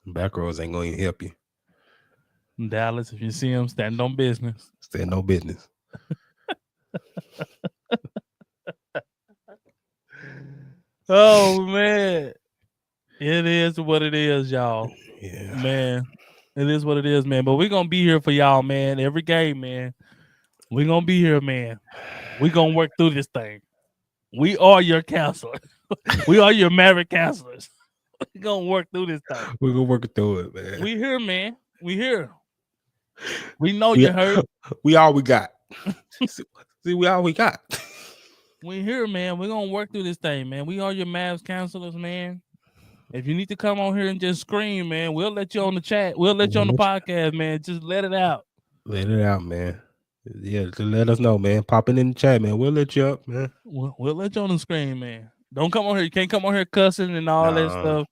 Back roads ain't going to help you. Dallas, if you see them, stand on business. Stand on business. Oh, man. It is what it is, y'all. Yeah. Man, it is what it is, man. But we're going to be here for y'all, man. Every game, man. We're going to be here, man. We're going to work through this thing. We are your counselors. We are your Maverick counselors. We gonna work through this thing. We're gonna work through it, man. We here, man. We here. We know We- you hurt. We all we got. See, we all we got. We here, man. We're gonna work through this thing, man. We are your Mavs counselors, man. If you need to come on here and just scream, man, we'll let you on the chat. We'll let you on the podcast, man. Just let it out. Let it out, man. Yeah, just let us know, man. Popping in the chat, man. We'll let you up, man. We'll let you on the screen, man. Don't come on here. You can't come on here cussing and all that stuff.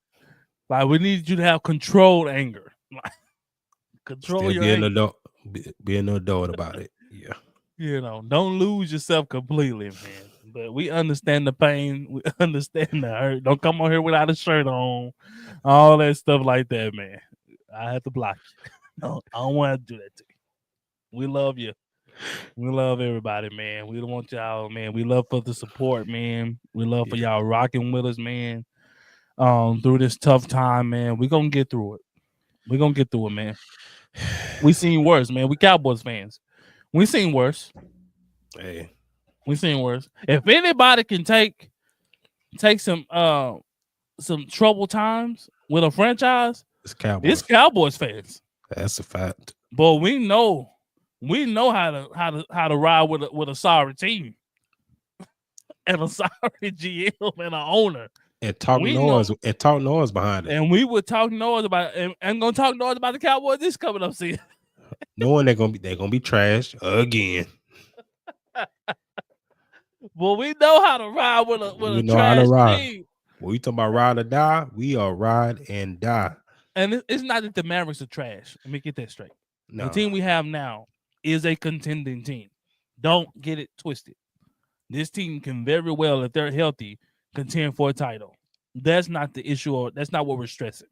Like, we need you to have controlled anger. Like, control Still your be an anger. adult. Be an adult about it. Yeah. You know, don't lose yourself completely, man. But we understand the pain. We understand the hurt. Don't come on here without a shirt on. All that stuff like that, man. I have to block you. No, I don't want to do that to you. We love you. We love everybody, man. We don't want y'all, man. We love for the support, man. We love for y'all rocking with us, man. Through this tough time, man. We're gonna get through it. We're gonna get through it, man. We seen worse, man. We Cowboys fans. We seen worse. Hey. We seen worse. If anybody can take some troubled times with a franchise, it's Cowboys fans. That's a fact. But we know how to ride with a sorry team and a sorry GM and an owner. And talk noise behind it. And we would talk noise about it. And gonna talk noise about the Cowboys this coming up season. Knowing they're gonna be trash again. Well, we know how to ride with a trash team. When we talking about ride or die, we are ride and die. And it's not that the Mavericks are trash. Let me get that straight. No. The team we have now is a contending team. Don't get it twisted. This team can very well, if they're healthy, contend for a title. That's not the issue, or that's not what we're stressing.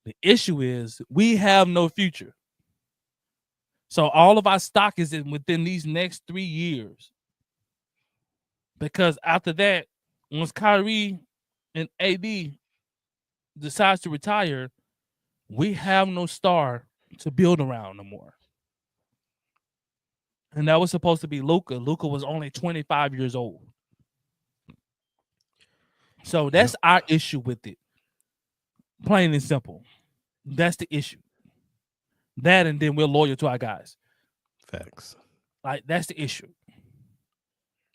The issue is we have no future. So all of our stock is within these next 3 years. Because after that, once Kyrie and AD decides to retire, we have no star to build around no more. And that was supposed to be Luka. Luka was only 25 years old. So that's our issue with it. Plain and simple. That's the issue. That, and then we're loyal to our guys. Facts. Like, that's the issue.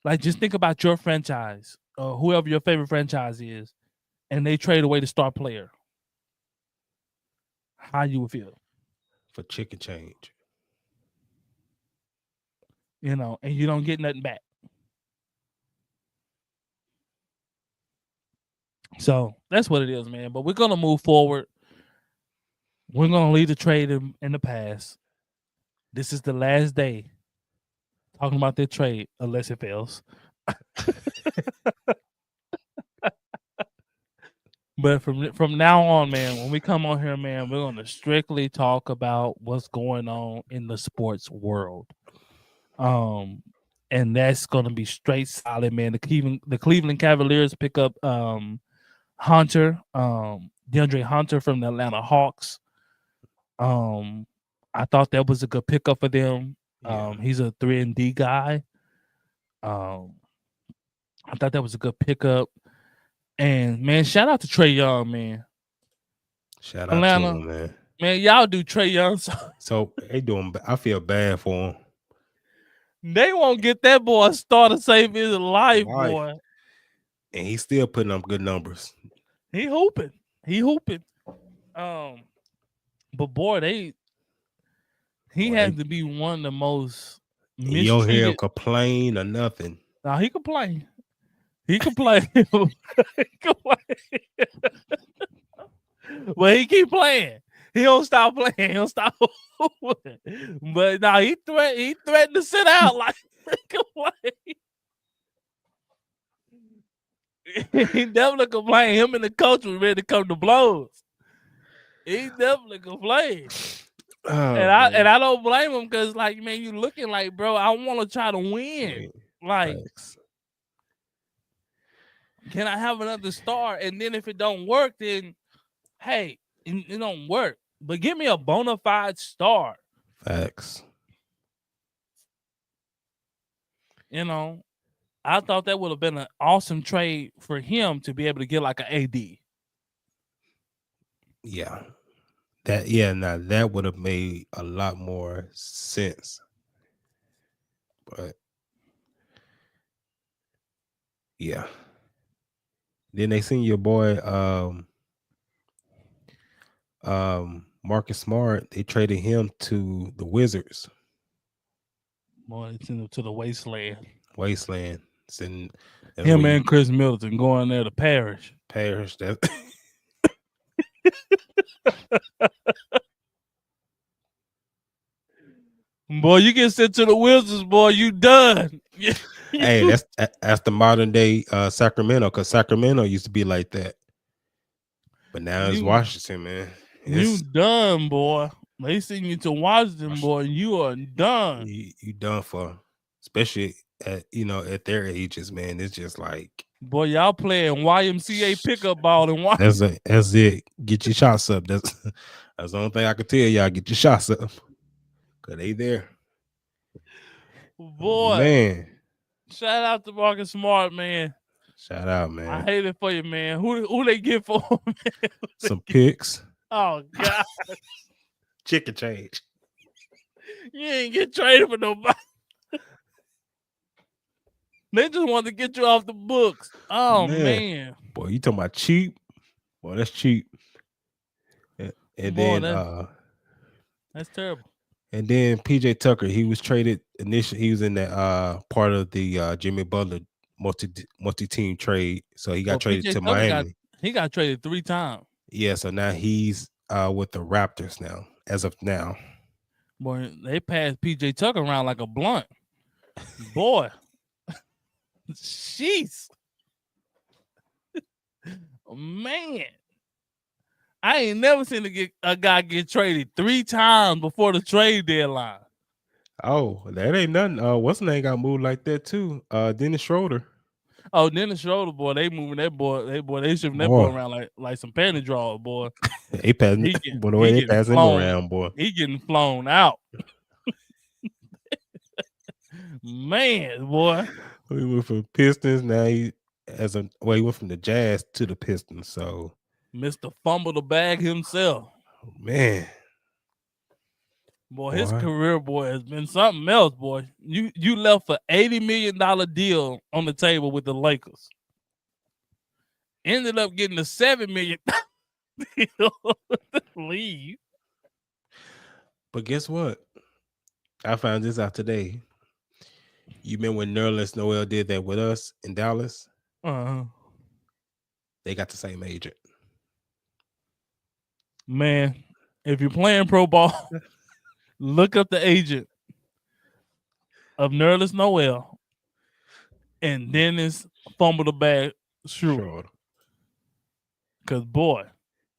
Like, just think about your franchise, or whoever your favorite franchise is, and they trade away the star player. How you would feel? For chicken change. You know, and you don't get nothing back. So that's what it is, man. But we're going to move forward. We're going to leave the trade in the past. This is the last day talking about that trade, unless it fails. But from now on, man, when we come on here, man, we're going to strictly talk about what's going on in the sports world. And that's going to be straight solid, man. The Cleveland Cavaliers pick up Hunter, DeAndre Hunter from the Atlanta Hawks. I thought that was a good pickup for them. He's a 3-and-D guy. I thought that was a good pickup. And, man, shout out to Trae Young, man. Shout out to him, man. Man, y'all do Trae Young. So they doing. I feel bad for him. They won't get that boy a star to save his life, boy. And he's still putting up good numbers. He hooping. But boy, he has to be one of the most mistreated. You don't hear him complain or nothing. Nah, he complain. He complain. But he keep playing. He don't stop playing. He don't stop. But now he threatened to sit out. Like, he definitely complained. Him and the coach was ready to come to blows. He definitely complained. And I don't blame him, because, like, man, you looking like, bro, I want to try to win. Like, can I have another star? And then if it don't work, then hey, it don't work. But give me a bona fide star. Facts. You know, I thought that would have been an awesome trade for him to be able to get like an AD. Yeah. Now that would have made a lot more sense. But yeah. Then they seen your boy Marcus Smart, they traded him to the Wizards. Boy, they sent him to the wasteland. Wasteland. Sitting that's Him where you and Chris Middleton going there to perish. perish. That Boy, you get sent to the Wizards, boy, you done. hey, that's the modern day Sacramento, because Sacramento used to be like that. But now it's Washington, man. You done, boy. They send you to Washington, boy. You are done. You done for, especially at their ages, man. It's just like, boy, y'all playing YMCA pickup ball in Washington. That's it. Get your shots up. That's the only thing I can tell y'all. Get your shots up, cause they there. Boy, man. Shout out to Marcus Smart, man. Shout out, man. I hate it for you, man. Who they get for him? Some picks. Oh God. Chicken change. You ain't get traded for nobody. They just want to get you off the books. Oh man. Boy, you talking about cheap? Boy, that's cheap. And boy, then that's terrible. And then PJ Tucker, he was traded initially. He was in that part of the Jimmy Butler multi-team trade. So he got traded to Miami. He got traded 3 times. Yeah, so now he's with the Raptors now, as of now. Boy, they passed PJ Tucker around like a blunt. Boy. Jeez. Man. I ain't never seen a guy get traded 3 times before the trade deadline. Oh, that ain't nothing. What's the name got moved like that too? Dennis Schroeder. Oh, Dennis Schroeder, boy, they moving that boy. They shifting that boy around like some panty drawer, boy. They passing him around, boy. He getting flown out. Man, boy. We went from Pistons. Now he went from the Jazz to the Pistons. So Mr. Fumble the Bag himself. Man. Boy, his career, boy, has been something else, boy. You left for $80 million deal on the table with the Lakers. Ended up getting a $7 million deal to leave. But guess what? I found this out today. You remember when Nerlens Noel did that with us in Dallas? Uh-huh. They got the same agent. Man, if you're playing pro ball, look up the agent of Nerlens Noel and Dennis Fumble the Bag Schroeder. Because, boy,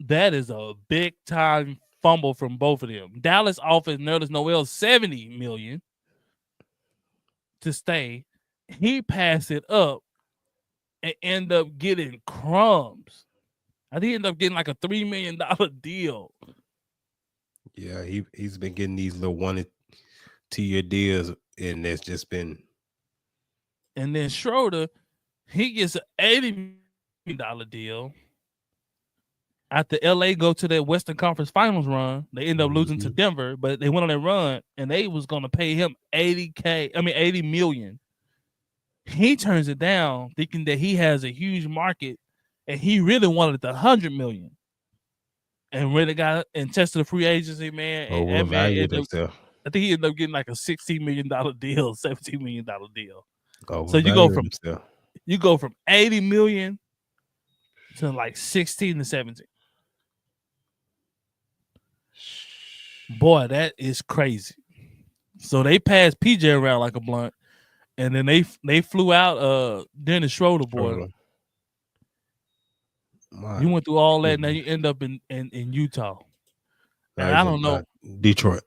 that is a big-time fumble from both of them. Dallas offered Nerlens Noel $70 million to stay. He passed it up and ended up getting crumbs. I think he ended up getting like a $3 million deal. Yeah, he's been getting these little 1 to 2 year deals, and that's just been. And then Schroeder, he gets an $80 million deal. After LA go to their Western Conference Finals run, they end up losing to Denver, but they went on their run and they was gonna pay him $80 million. He turns it down, thinking that he has a huge market, and he really wanted the $100 million. And really got and tested the free agency, man. And man, I think he ended up getting like a $16 million deal, $17 million deal. So you go from $80 million to like 16 to 17. Boy, that is crazy. So they passed PJ around like a blunt, and then they flew out Dennis Schroeder, boy. You went through all that, now you end up in Utah. And I don't know. Detroit.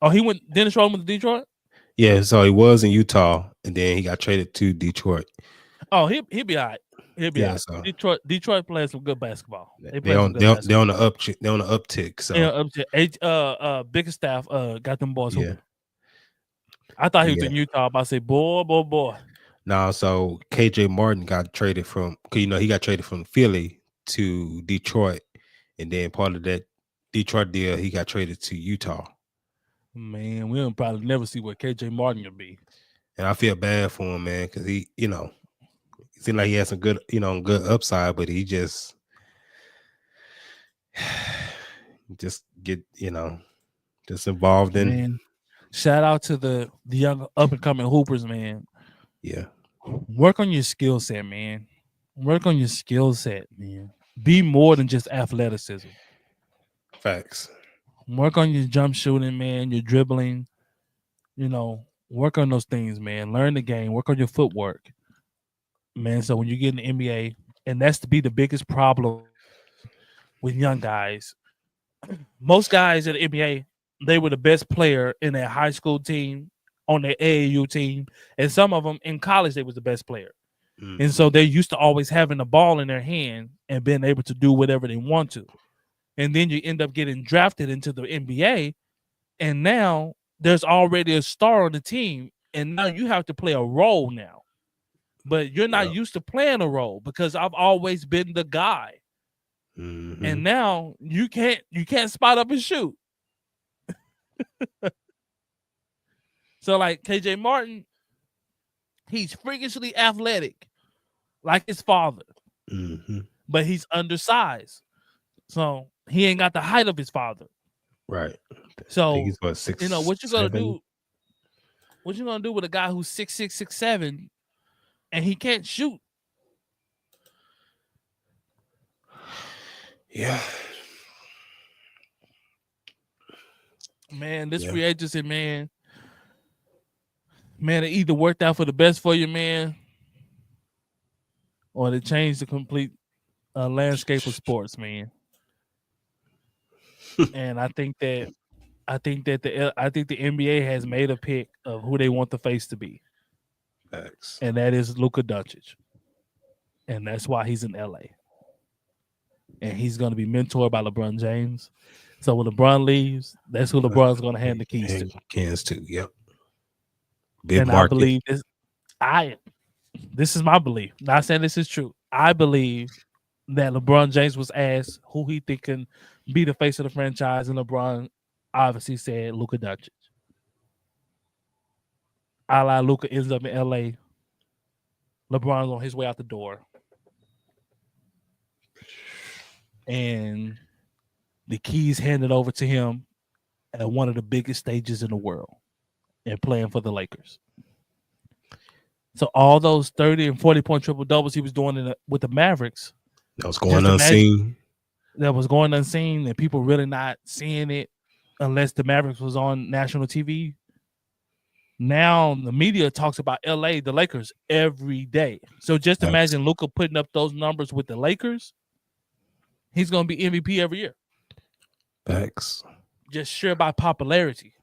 Oh, Dennis Schroeder went to Detroit? Yeah, so he was in Utah, and then he got traded to Detroit. Oh, he'll be all right. He'll be all right. So. Detroit plays some good basketball. They're on the uptick. They're on the uptick. So Bickerstaff got them boys. Yeah. I thought he was in Utah. I'm about to say, boy. No, so KJ Martin got traded from, he got traded from Philly to Detroit, And then part of that Detroit deal, he got traded to Utah. Man, we'll probably never see what KJ Martin will be. And I feel bad for him, man, because he, it seemed like he has some good, good upside, but he just get, just involved in. Man, shout out to the young up and coming hoopers, man. Yeah. Work on your skill set, man. Work on your skill set, man. Be more than just athleticism. Facts. Work on your jump shooting, man, your dribbling. Work on those things, man. Learn the game. Work on your footwork, man. So when you get in the NBA, and that's to be the biggest problem with young guys. Most guys in the NBA, they were the best player in their high school team, on their AAU team, and some of them in college, they was the best player. Mm-hmm. And so they're used to always having the ball in their hand and being able to do whatever they want to. And then you end up getting drafted into the NBA, and now there's already a star on the team, and now you have to play a role now. But you're not used to playing a role because I've always been the guy. Mm-hmm. And now you can't spot up and shoot. So like KJ Martin, he's freakishly athletic, like his father. Mm-hmm. But he's undersized. So he ain't got the height of his father. Right. So he's what, 6', what you gonna do? What you gonna do with a guy who's 6'6", 6'7", and he can't shoot? Yeah. Man, this free agency, man, it either worked out for the best for you, man, or it changed the complete landscape of sports, man. And I think that the NBA has made a pick of who they want the face to be. Thanks. And that is Luka Doncic. And that's why he's in LA. And he's going to be mentored by LeBron James. So when LeBron leaves, that's who LeBron's going to hand the keys to. Keys to, yep. Big and market. I believe this is my belief. Not saying this is true. I believe that LeBron James was asked who he think can be the face of the franchise, and LeBron obviously said Luka Doncic. Luka ends up in LA. LeBron's on his way out the door. And the keys handed over to him at one of the biggest stages in the world and playing for the Lakers. So all those 30 and 40-point triple-doubles he was doing with the Mavericks. That was going unseen. That was going unseen, and people really not seeing it unless the Mavericks was on national TV. Now the media talks about LA, the Lakers, every day. So just imagine Luka putting up those numbers with the Lakers. He's going to be MVP every year. Facts. Just sure by popularity.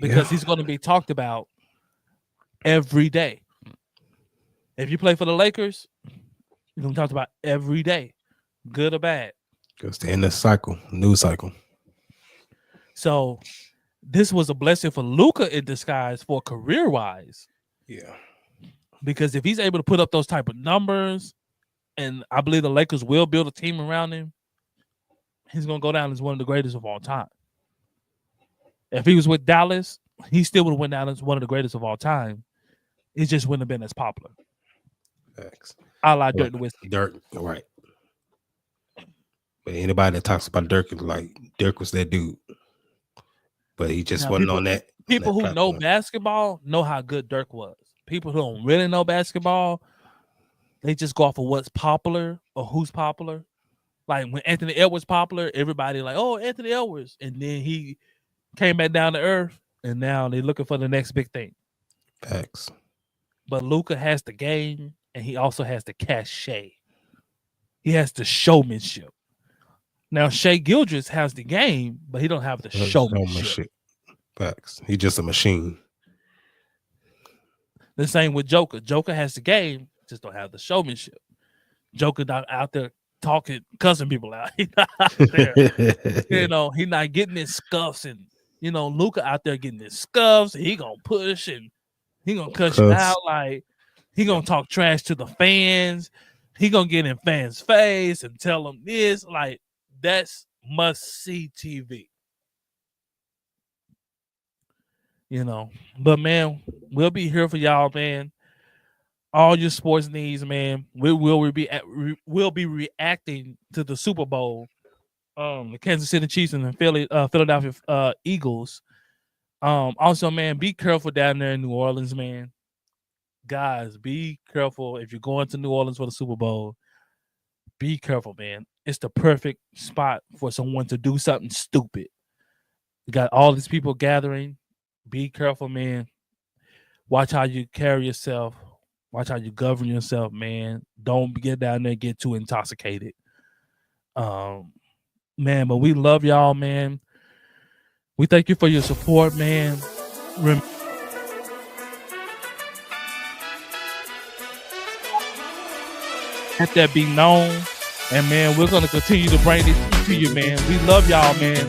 Because he's going to be talked about every day. If you play for the Lakers, you're going to talk about every day, good or bad. Goes to end the cycle, news cycle. So this was a blessing for Luka in disguise for career-wise. Yeah. Because if he's able to put up those type of numbers, and I believe the Lakers will build a team around him, he's going to go down as one of the greatest of all time. If he was with Dallas, he still would have went down as one of the greatest of all time. It just wouldn't have been as popular. Facts. I like Dirk Nowitzki. Dirk, right. But anybody that talks about Dirk is like, Dirk was that dude. But he just wasn't on that. People who know basketball know how good Dirk was. People who don't really know basketball, they just go off of what's popular or who's popular. Like when Anthony Edwards popular, everybody like, oh, Anthony Edwards. And then he came back down to earth, and now they're looking for the next big thing. Facts. But Luka has the game, and he also has the cachet. He has the showmanship. Now, Shai Gilgeous has the game, but he don't have the showmanship. Facts. He's just a machine. The same with Joker. Joker has the game, just don't have the showmanship. Joker not out there talking, cussing people out. He's not out there. He's not getting his scuffs, and Luka out there getting his scuffs. And he gonna push and he gonna cuss you out, like he gonna talk trash to the fans. he gonna get in fans' face and tell them this. Like, that's must-see TV. You know, but man, we'll be here for y'all, man. All your sports needs, man. We'll be reacting to the Super Bowl, the Kansas City Chiefs and the Philadelphia Eagles. Also, man, be careful down there in New Orleans, man. Guys, be careful if you're going to New Orleans for the Super Bowl. Be careful, man. It's the perfect spot for someone to do something stupid. You got all these people gathering. Be careful, man. Watch how you carry yourself. Watch how you govern yourself, man. Don't get down there and get too intoxicated. Man, but we love y'all, man. We thank you for your support, man. Let that be known. And, man, we're going to continue to bring this to you, man. We love y'all, man.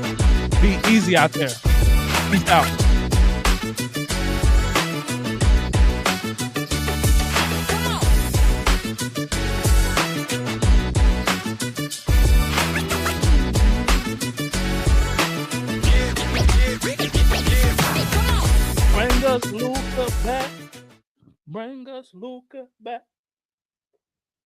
Be easy out there. Peace out. Bring us Luka back. Bring us Luka back.